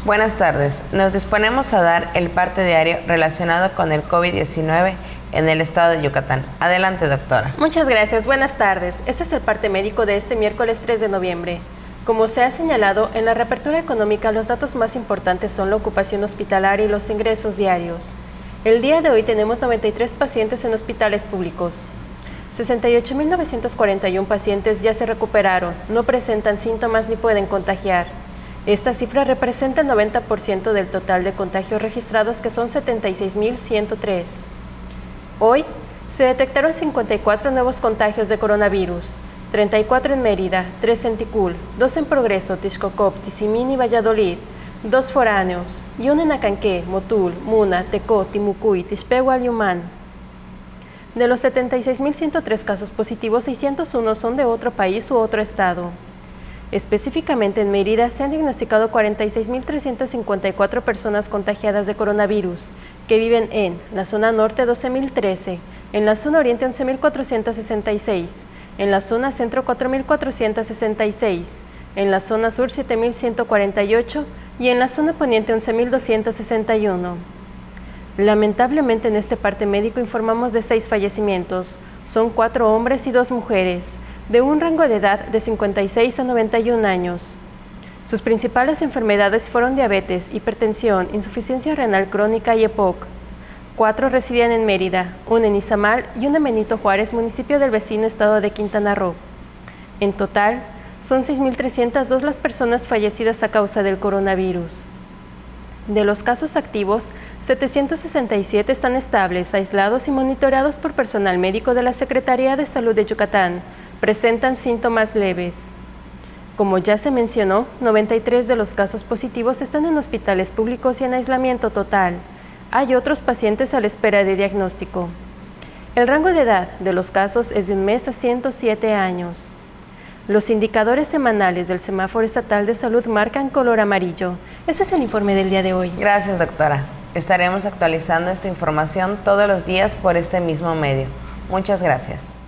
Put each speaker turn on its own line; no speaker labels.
Buenas tardes. Nos disponemos a dar el parte diario relacionado con el COVID-19 en el estado de Yucatán. Adelante, doctora.
Muchas gracias. Buenas tardes. Este es el parte médico de este miércoles 3 de noviembre. Como se ha señalado, en la reapertura económica los datos más importantes son la ocupación hospitalaria y los ingresos diarios. El día de hoy tenemos 93 pacientes en hospitales públicos. 68.941 pacientes ya se recuperaron, no presentan síntomas ni pueden contagiar. Esta cifra representa el 90% del total de contagios registrados, que son 76.103. Hoy se detectaron 54 nuevos contagios de coronavirus, 34 en Mérida, 3 en Ticul, 2 en Progreso, Tixcocop, Tizimín y Valladolid, 2 foráneos y 1 en Acanqué, Motul, Muna, Tecó, Timucuy, Tixpehual y Humán. De los 76.103 casos positivos, 601 son de otro país u otro estado. Específicamente en Mérida se han diagnosticado 46.354 personas contagiadas de coronavirus, que viven en la zona norte 12.013, en la zona oriente 11.466, en la zona centro 4.466, en la zona sur 7.148 y en la zona poniente 11.261. Lamentablemente en este parte médico informamos de 6 fallecimientos, son 4 hombres y 2 mujeres, de un rango de edad de 56 a 91 años. Sus principales enfermedades fueron diabetes, hipertensión, insuficiencia renal crónica y EPOC. 4 residían en Mérida, 1 en Izamal y 1 en Benito Juárez, municipio del vecino estado de Quintana Roo. En total, son 6.302 las personas fallecidas a causa del coronavirus. De los casos activos, 767 están estables, aislados y monitoreados por personal médico de la Secretaría de Salud de Yucatán. Presentan síntomas leves. Como ya se mencionó, 93 de los casos positivos están en hospitales públicos y en aislamiento total. Hay otros pacientes a la espera de diagnóstico. El rango de edad de los casos es de 1 mes a 107 años. Los indicadores semanales del Semáforo Estatal de Salud marcan color amarillo. Ese es el informe del día de hoy.
Gracias, doctora. Estaremos actualizando esta información todos los días por este mismo medio. Muchas gracias.